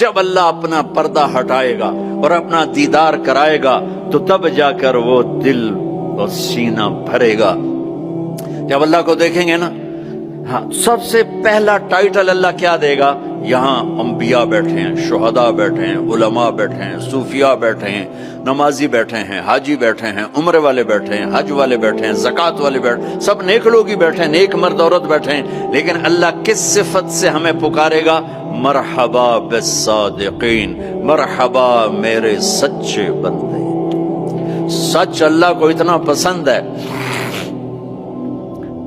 جب اللہ اپنا پردہ ہٹائے گا اور اپنا دیدار کرائے گا تو تب جا کر وہ دل اور سینہ بھرے گا۔ جب اللہ کو دیکھیں گے نا، ہاں، سب سے پہلا ٹائٹل اللہ کیا دے گا؟ یہاں انبیاء بیٹھے ہیں، شہداء بیٹھے ہیں، علماء بیٹھے ہیں، صوفیاء بیٹھے ہیں، نمازی بیٹھے ہیں، حاجی بیٹھے ہیں، عمرے والے بیٹھے ہیں، حج والے بیٹھے ہیں، زکوٰۃ والے بیٹھے ہیں، سب نیک لوگ ہی بیٹھے ہیں، نیک مرد عورت بیٹھے ہیں۔ لیکن اللہ کس صفت سے ہمیں پکارے گا؟ مرحبا بالصادقین، مرحبا میرے سچے بندے۔ سچ اللہ کو اتنا پسند ہے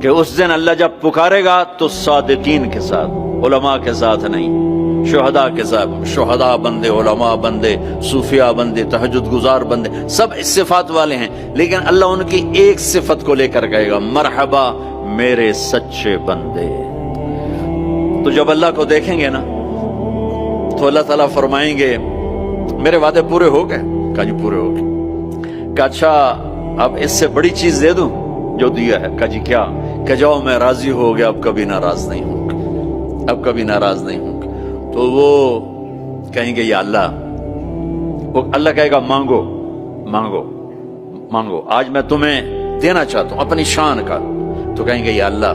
کہ اس دن اللہ جب پکارے گا تو صادقین کے ساتھ، علماء کے ساتھ نہیں، شہداء کے ساتھ۔ شہداء بندے، علماء بندے، صوفیاء بندے، تہجد گزار بندے، سب اس صفات والے ہیں، لیکن اللہ ان کی ایک صفت کو لے کر کہے گا، مرحبا میرے سچے بندے۔ تو جب اللہ کو دیکھیں گے نا تو اللہ تعالیٰ فرمائیں گے میرے وعدے پورے ہو گئے؟ کہا جی پورے ہو گئے۔ کہا اچھا اب اس سے بڑی چیز دے دوں جو دیا ہے؟ کہا جی کیا؟ کہ جاؤ میں راضی ہو گیا، اب کبھی ناراض نہیں ہوں گا، اب کبھی ناراض نہیں ہوں گا۔ تو وہ کہیں گے یا اللہ، وہ اللہ کہے گا مانگو مانگو مانگو، آج میں تمہیں دینا چاہتا ہوں اپنی شان کا۔ تو کہیں گے یا اللہ،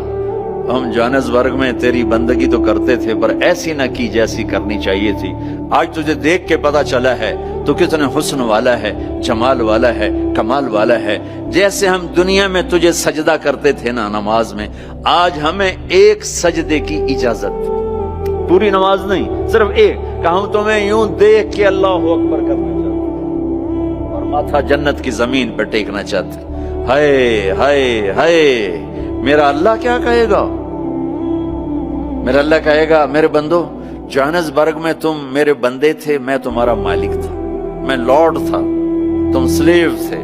ہم جوہانسبرگ میں تیری بندگی تو کرتے تھے پر ایسی نہ کی جیسی کرنی چاہیے تھی، آج تجھے دیکھ کے پتہ چلا ہے تو کتنے حسن والا ہے، جمال والا ہے، کمال والا ہے۔ جیسے ہم دنیا میں تجھے سجدہ کرتے تھے نا نماز میں، آج ہمیں ایک سجدے کی اجازت، پوری نماز نہیں، صرف ایک، کہ ہم تمہیں یوں دیکھ کے اللہ اکبر کرنا چاہتے اور ماتھا جنت کی زمین پہ ٹیکنا چاہتے۔ ہائے ہائے ہائے، میرا اللہ کیا کہے گا؟ میرا اللہ کہے گا میرے بندو، جوہانسبرگ میں تم میرے بندے تھے، میں تمہارا مالک تھا، میں لارڈ تھا، تم سلیو تھے،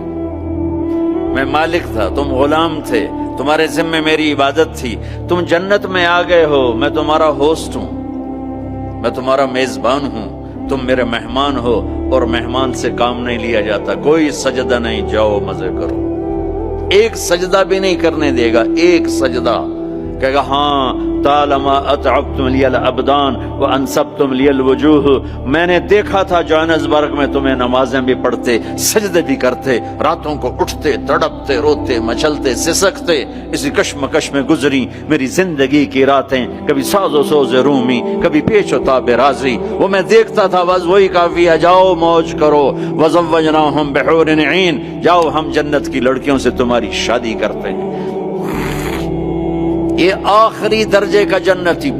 میں مالک تھا، تم غلام تھے، تمہارے ذمہ میری عبادت تھی، تم جنت میں آ گئے ہو، میں تمہارا ہوسٹ ہوں، میں تمہارا میزبان ہوں، تم میرے مہمان ہو، اور مہمان سے کام نہیں لیا جاتا، کوئی سجدہ نہیں، جاؤ مزے کرو۔ ایک سجدہ بھی نہیں کرنے دے گا، ایک سجدہ۔ کہے گا ہاں طالما اتعبتم لی الابدان وانصبتم لی الوجوہ، میں نے دیکھا تھا جوہانسبرگ میں تمہیں نمازیں بھی پڑھتے، سجدے بھی کرتے، راتوں کو اٹھتے، تڑپتے، روتے، مچلتے، سسکتے، اسی کشمکش میں گزری میری زندگی کی راتیں، کبھی ساز و سوز رومی، کبھی پیچ و تاب رازی، وہ میں دیکھتا تھا، بس وہی کافی ہے، جاؤ موج کرو۔ وزوجناہم بحور عین، جاؤ ہم جنت کی لڑکیوں سے تمہاری شادی کرتے ہیں۔ یہ آخری درجے کا جنتی،